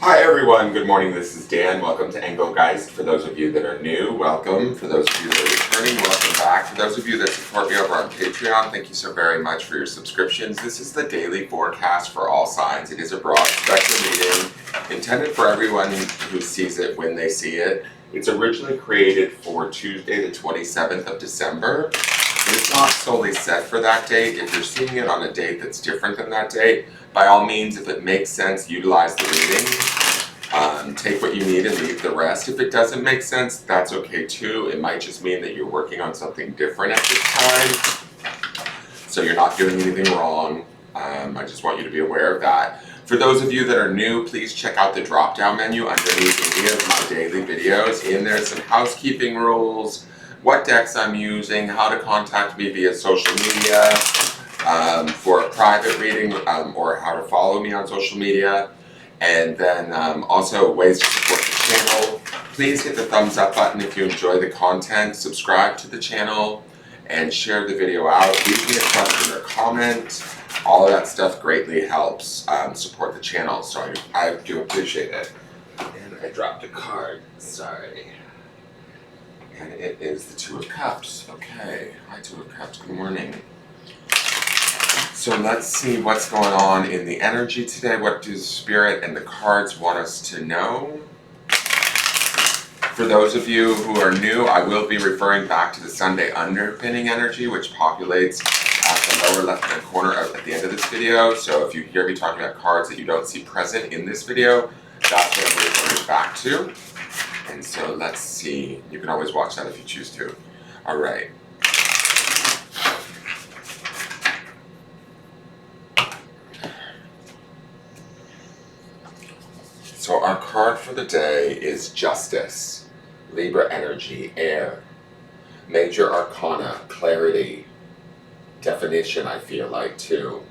Hi everyone, good morning, this is Dan. Welcome to Engelgeist. For those of you that are new, welcome. For those of you that are returning, welcome back. For those of you that support me over on Patreon, thank you so very much for your subscriptions. This is the daily forecast for all signs. It is a broad spectrum reading intended for everyone who sees it when they see it. It's originally created for Tuesday the 27th of December. It's not solely set for that date. If you're seeing it on a date that's different than that date, by all means, if it makes sense, utilize the reading. Take what you need and leave the rest. If it doesn't make sense, that's okay too. It might just mean that you're working on something different at this time, so you're not doing anything wrong. I just want you to be aware of that. For those of you that are new, please check out the drop-down menu underneath any of my daily videos. In there, some housekeeping rules, what decks I'm using, how to contact me via social media for a private reading, or how to follow me on social media, and then also ways to support the channel. Please hit the thumbs up button if you enjoy the content, subscribe to the channel, and share the video out. Leave me a question or comment. All of that stuff greatly helps support the channel, so I do appreciate it. And I dropped a card, sorry. And it is the Two of Cups. Okay, hi Two of Cups, good morning. So let's see what's going on in the energy today. What do Spirit and the cards want us to know? For those of you who are new, I will be referring back to the Sunday underpinning energy, which populates at the lower left-hand corner at the end of this video. So if you hear me talking about cards that you don't see present in this video, that's what I'm referring back to. And so let's see. You can always watch that if you choose to. All right. So our card for the day is Justice, Libra energy, air, major arcana, clarity, definition, I feel like too.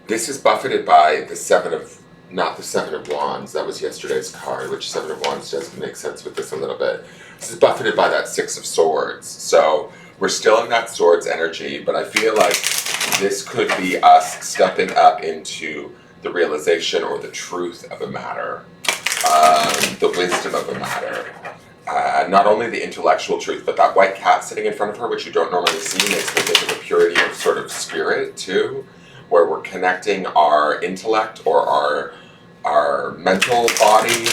This is buffeted by the not the Seven of Wands, that was yesterday's card, which Seven of Wands does make sense with this a little bit. This is buffeted by that Six of Swords. So we're still in that Swords energy, but I feel like this could be us stepping up into the realization or the truth of a matter, the wisdom of a matter. Not only the intellectual truth, but that white cat sitting in front of her, which you don't normally see, makes me think of the purity of sort of spirit too, where we're connecting our intellect or our mental body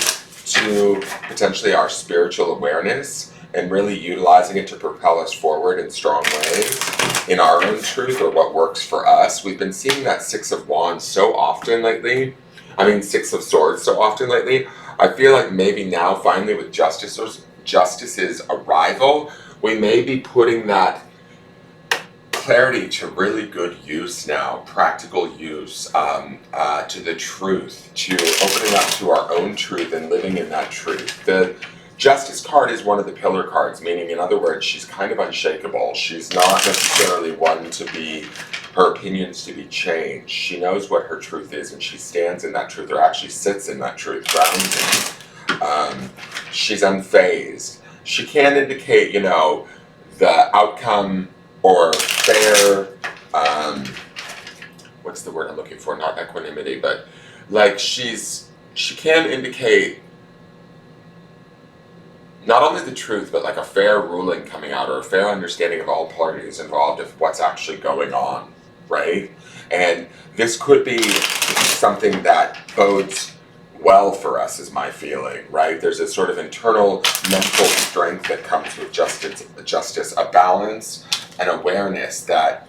to potentially our spiritual awareness and really utilizing it to propel us forward in strong ways in our own truth or what works for us. We've been seeing that Six of Wands so often lately. Six of Swords so often lately. I feel like maybe now finally with Justice's arrival, we may be putting that clarity to really good use now, practical use, to the truth, to opening up to our own truth and living in that truth. The Justice card is one of the pillar cards, meaning, in other words, she's kind of unshakable. She's not necessarily one to be, her opinions to be changed. She knows what her truth is and she stands in that truth, or actually sits in that truth, grounded. She's unfazed. She can indicate, the outcome or fair, what's the word I'm looking for? Not equanimity, but like she can indicate not only the truth, but like a fair ruling coming out or a fair understanding of all parties involved of what's actually going on, right? And this could be something that bodes well for us, is my feeling, right? There's a sort of internal mental strength that comes with justice, a balance, an awareness that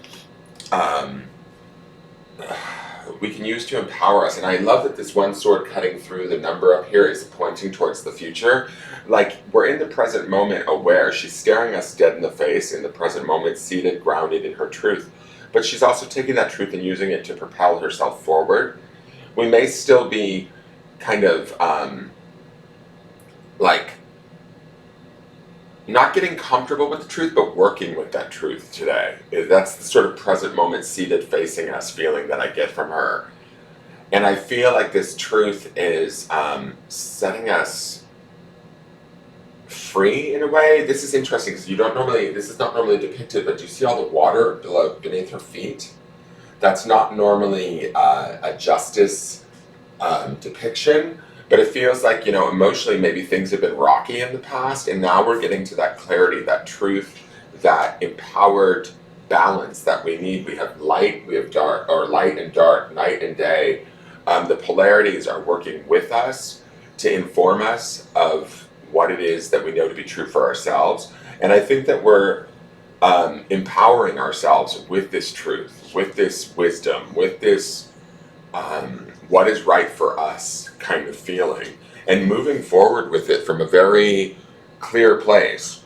we can use to empower us. And I love that this one sword cutting through the number up here is pointing towards the future. Like, we're in the present moment aware. She's staring us dead in the face in the present moment, seated, grounded in her truth. But she's also taking that truth and using it to propel herself forward. We may still be kind of not getting comfortable with the truth, but working with that truth today. That's the sort of present moment seated facing us feeling that I get from her. And I feel like this truth is setting us free in a way. This is interesting because this is not normally depicted, but do you see all the water beneath her feet? That's not normally a justice depiction, but it feels like, emotionally maybe things have been rocky in the past, and now we're getting to that clarity, that truth, that empowered balance that we need. We have light, we have dark, or light and dark, night and day. The polarities are working with us to inform us of what it is that we know to be true for ourselves. And I think that we're empowering ourselves with this truth, with this wisdom, with this what is right for us kind of feeling, and moving forward with it from a very clear place.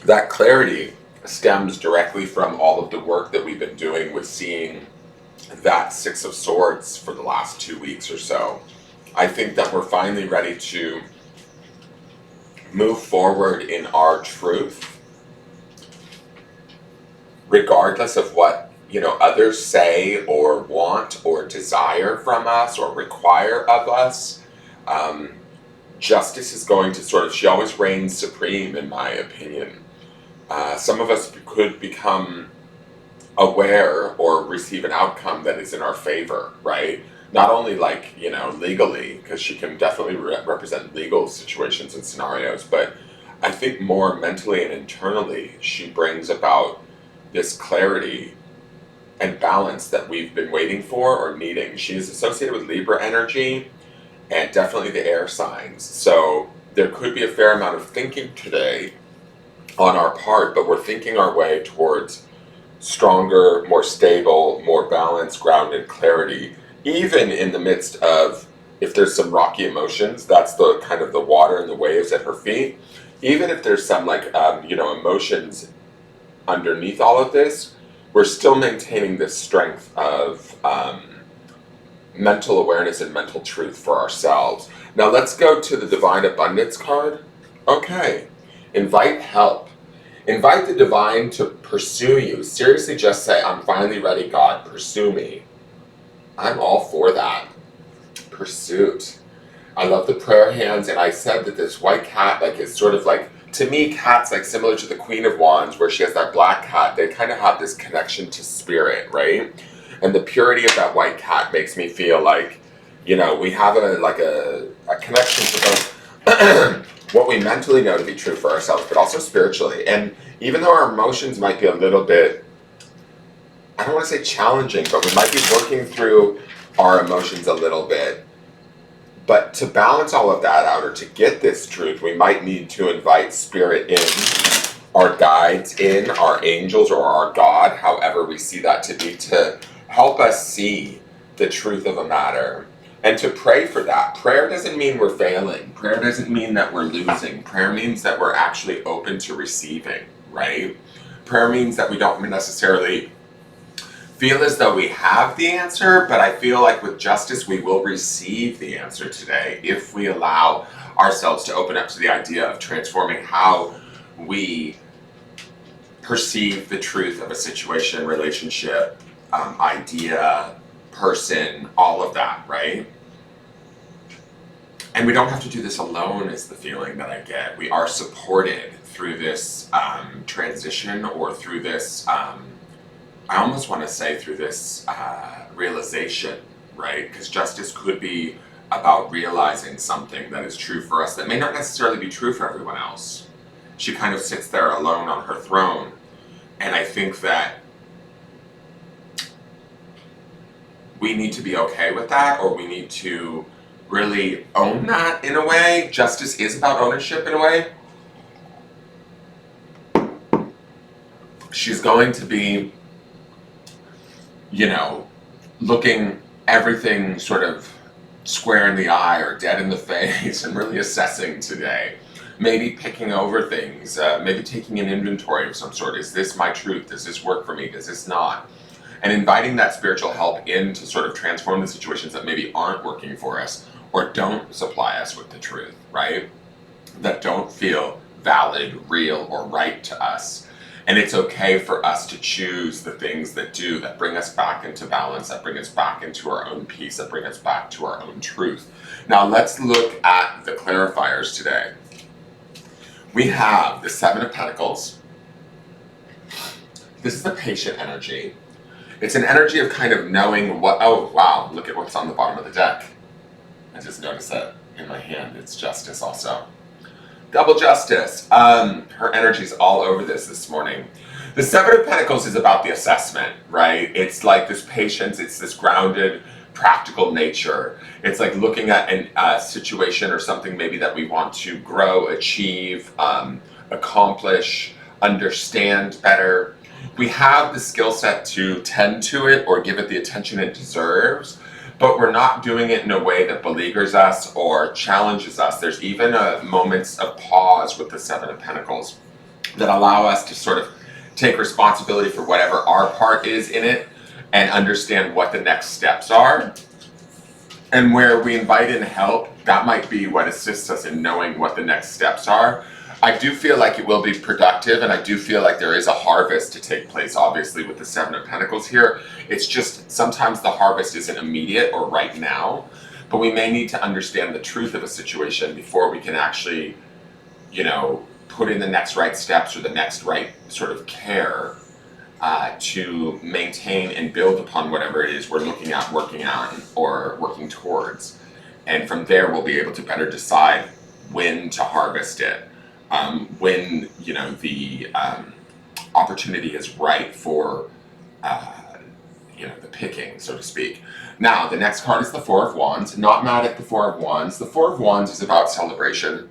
That clarity stems directly from all of the work that we've been doing with seeing that Six of Swords for the last 2 weeks or so. I think that we're finally ready to move forward in our truth, regardless of what others say or want or desire from us or require of us. Justice is going to she always reigns supreme, in my opinion. Some of us could become aware or receive an outcome that is in our favor, right? Not only legally, because she can definitely represent legal situations and scenarios, but I think more mentally and internally, she brings about this clarity and balance that we've been waiting for or needing. She is associated with Libra energy and definitely the air signs. So there could be a fair amount of thinking today on our part, but we're thinking our way towards stronger, more stable, more balanced, grounded clarity, even in the midst of, if there's some rocky emotions, that's the kind of the water and the waves at her feet. Even if there's some emotions underneath all of this, we're still maintaining this strength of mental awareness and mental truth for ourselves. Now let's go to the Divine Abundance card. Okay, invite help. Invite the divine to pursue you. Seriously, just say, I'm finally ready, God, pursue me. I'm all for that. Pursuit. I love the prayer hands, and I said that this white cat, is sort of to me, cats, similar to the Queen of Wands, where she has that black cat, they kind of have this connection to spirit, right? And the purity of that white cat makes me feel we have a connection to both what we mentally know to be true for ourselves, but also spiritually. And even though our emotions might be a little bit, I don't want to say challenging, but we might be working through our emotions a little bit. But to balance all of that out, or to get this truth, we might need to invite spirit in, our guides in, our angels, or our God, however we see that to be, to help us see the truth of a matter, and to pray for that. Prayer doesn't mean we're failing. Prayer doesn't mean that we're losing. Prayer means that we're actually open to receiving, right? Prayer means that we don't necessarily feel as though we have the answer, but I feel like with justice, we will receive the answer today if we allow ourselves to open up to the idea of transforming how we perceive the truth of a situation, relationship, idea, person, all of that, right? And we don't have to do this alone, is the feeling that I get. We are supported through this transition, or through this I almost want to say through this realization, right? Because justice could be about realizing something that is true for us that may not necessarily be true for everyone else. She kind of sits there alone on her throne. And I think that we need to be okay with that, or we need to really own that in a way. Justice is about ownership in a way. She's going to be looking everything sort of square in the eye or dead in the face and really assessing today. Maybe picking over things, maybe taking an inventory of some sort. Is this my truth? Does this work for me? Does this not? And inviting that spiritual help in to sort of transform the situations that maybe aren't working for us or don't supply us with the truth, right? That don't feel valid, real, or right to us. And it's okay for us to choose the things that do, that bring us back into balance, that bring us back into our own peace, that bring us back to our own truth. Now let's look at the clarifiers today. We have the Seven of Pentacles. This is the patient energy. It's an energy of kind of knowing what, oh wow, look at what's on the bottom of the deck. I just noticed that in my hand. It's justice also. Double justice. Her energy's all over this morning. The Seven of Pentacles is about the assessment, right? It's like this patience, it's this grounded, practical nature. It's like looking at a situation or something maybe that we want to grow, achieve, accomplish, understand better. We have the skill set to tend to it or give it the attention it deserves, but we're not doing it in a way that beleaguers us or challenges us. There's even moments of pause with the Seven of Pentacles that allow us to sort of take responsibility for whatever our part is in it and understand what the next steps are. And where we invite in help, that might be what assists us in knowing what the next steps are. I do feel like it will be productive, and I do feel like there is a harvest to take place, obviously, with the Seven of Pentacles here. It's just sometimes the harvest isn't immediate or right now, but we may need to understand the truth of a situation before we can actually, put in the next right steps or the next right sort of care to maintain and build upon whatever it is we're looking at, working on, or working towards. And from there, we'll be able to better decide when to harvest it, when the opportunity is right for the picking, so to speak. Now, the next card is the Four of Wands. Not mad at the Four of Wands. The Four of Wands is about celebration.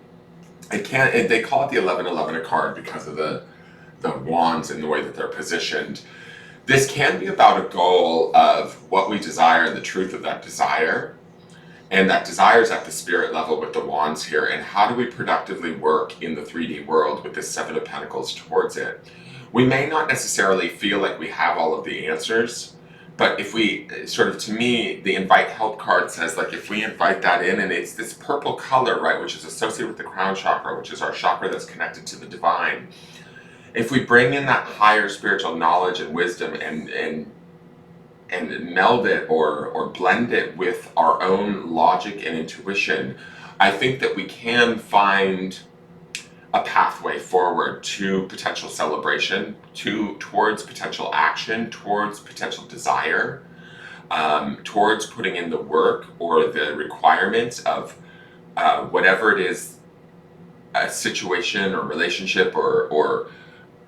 They call it the 1111 card because of the wands and the way that they're positioned. This can be about a goal of what we desire and the truth of that desire. And that desire is at the spirit level with the wands here. And how do we productively work in the 3D world with the Seven of Pentacles towards it? We may not necessarily feel like we have all of the answers, but if we to me, the invite help card says, like, if we invite that in, and it's this purple color, right, which is associated with the crown chakra, which is our chakra that's connected to the divine. If we bring in that higher spiritual knowledge and wisdom and meld it or blend it with our own logic and intuition, I think that we can find a pathway forward to potential celebration, towards potential action, towards potential desire, towards putting in the work or the requirements of whatever it is, a situation or relationship or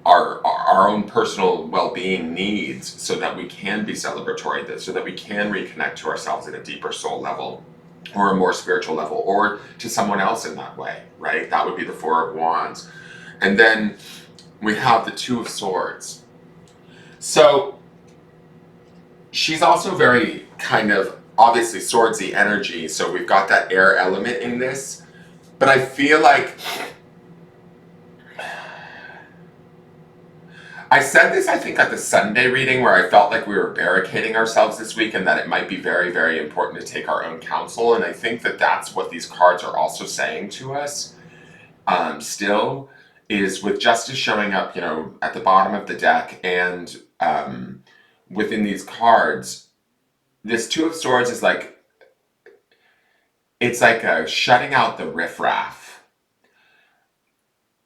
our own personal well-being needs, so that we can be celebratory, so that we can reconnect to ourselves at a deeper soul level or a more spiritual level, or to someone else in that way, right? That would be the Four of Wands. And then we have the Two of Swords. So she's also very kind of, obviously, swordsy energy, so we've got that air element in this, but I feel like I said this, I think, at the Sunday reading, where I felt like we were barricading ourselves this week and that it might be very, very important to take our own counsel. And I think that that's what these cards are also saying to us. Still, is with justice showing up, at the bottom of the deck, and within these cards, this Two of Swords is like, it's like a shutting out the riffraff.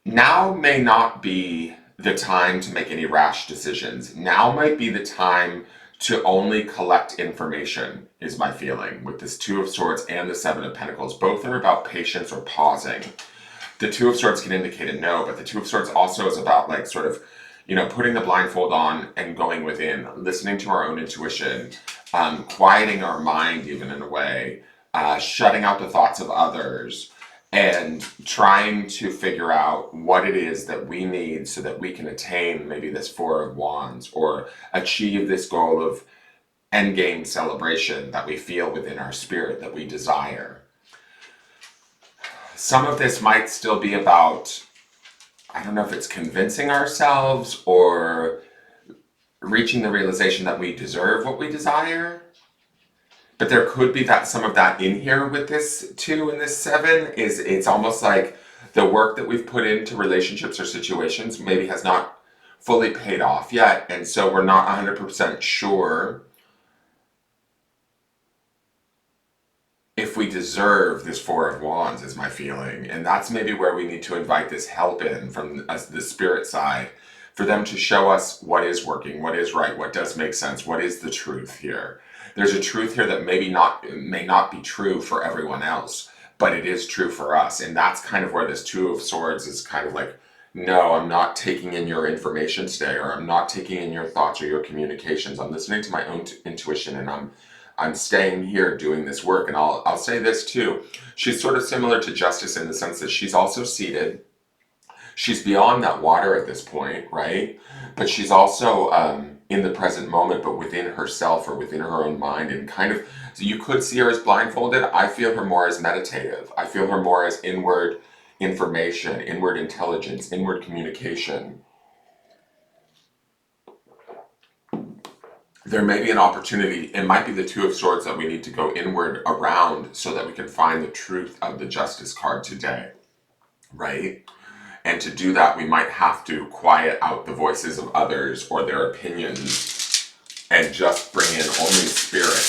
Now may not be the time to make any rash decisions. Now might be the time to only collect information, is my feeling, with this Two of Swords and the Seven of Pentacles. Both are about patience or pausing. The Two of Swords can indicate a no, but the Two of Swords also is about, like, sort of, putting the blindfold on and going within, listening to our own intuition, quieting our mind even in a way, shutting out the thoughts of others, and trying to figure out what it is that we need so that we can attain maybe this Four of Wands, or achieve this goal of endgame celebration that we feel within our spirit that we desire. Some of this might still be about, I don't know if it's convincing ourselves or reaching the realization that we deserve what we desire. But there could be some of that in here with this Two and this Seven. It's almost like the work that we've put into relationships or situations maybe has not fully paid off yet, and so we're not 100% sure if we deserve this Four of Wands, is my feeling. And that's maybe where we need to invite this help in from the spirit side, for them to show us what is working, what is right, what does make sense, what is the truth here. There's a truth here that may not be true for everyone else, but it is true for us. And that's kind of where this Two of Swords is kind of like, no, I'm not taking in your information today, or I'm not taking in your thoughts or your communications. I'm listening to my own intuition, and I'm staying here doing this work. And I'll say this too. She's sort of similar to Justice in the sense that she's also seated. She's beyond that water at this point, right? But she's also in the present moment, but within herself or within her own mind, and kind of, so you could see her as blindfolded. I feel her more as meditative. I feel her more as inward information, inward intelligence, inward communication. There may be an opportunity, it might be the Two of Swords, that we need to go inward around so that we can find the truth of the Justice card today, right? And to do that, we might have to quiet out the voices of others or their opinions and just bring in only spirit.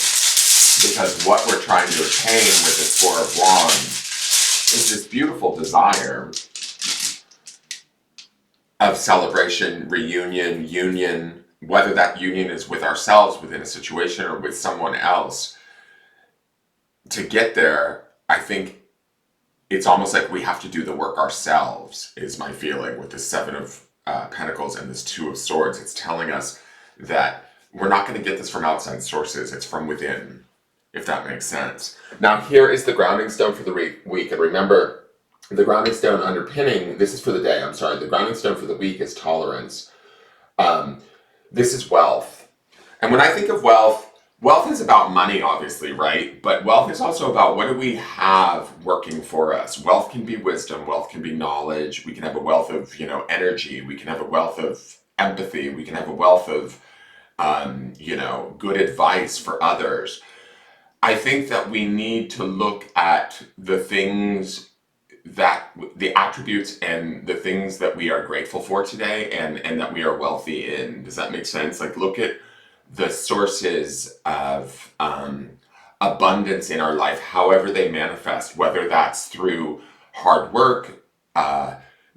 Because what we're trying to attain with this Four of Wands is this beautiful desire of celebration, reunion, union, whether that union is with ourselves within a situation or with someone else. To get there, I think it's almost like we have to do the work ourselves, is my feeling with the Seven of Pentacles and this Two of Swords. It's telling us that we're not going to get this from outside sources. It's from within, if that makes sense. Now, here is the grounding stone for the week. And remember, the grounding stone underpinning, this is for the day, I'm sorry, the grounding stone for the week is tolerance. This is wealth. And when I think of wealth, wealth is about money, obviously, right? But wealth is also about what do we have working for us. Wealth can be wisdom. Wealth can be knowledge. We can have a wealth of, energy. We can have a wealth of empathy. We can have a wealth of, good advice for others. I think that we need to look at the things the attributes and the things that we are grateful for today and that we are wealthy in. Does that make sense? Like, look at the sources of abundance in our life, however they manifest, whether that's through hard work,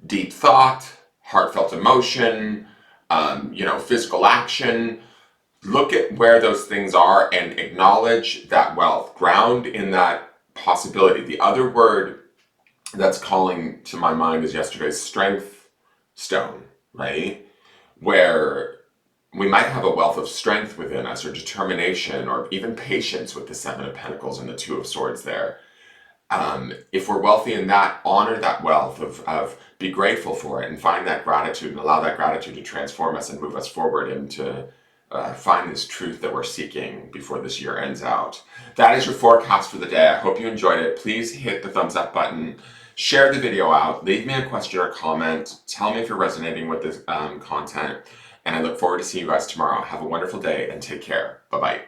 deep thought, heartfelt emotion, physical action. Look at where those things are and acknowledge that wealth. Ground in that possibility. The other word that's calling to my mind is yesterday's strength stone, right? Where we might have a wealth of strength within us, or determination, or even patience with the Seven of Pentacles and the Two of Swords there. If we're wealthy in that, honor that wealth of be grateful for it and find that gratitude and allow that gratitude to transform us and move us forward and to find this truth that we're seeking before this year ends out. That is your forecast for the day. I hope you enjoyed it. Please hit the thumbs up button. Share the video out. Leave me a question or comment. Tell me if you're resonating with this content. And I look forward to seeing you guys tomorrow. Have a wonderful day and take care. Bye-bye.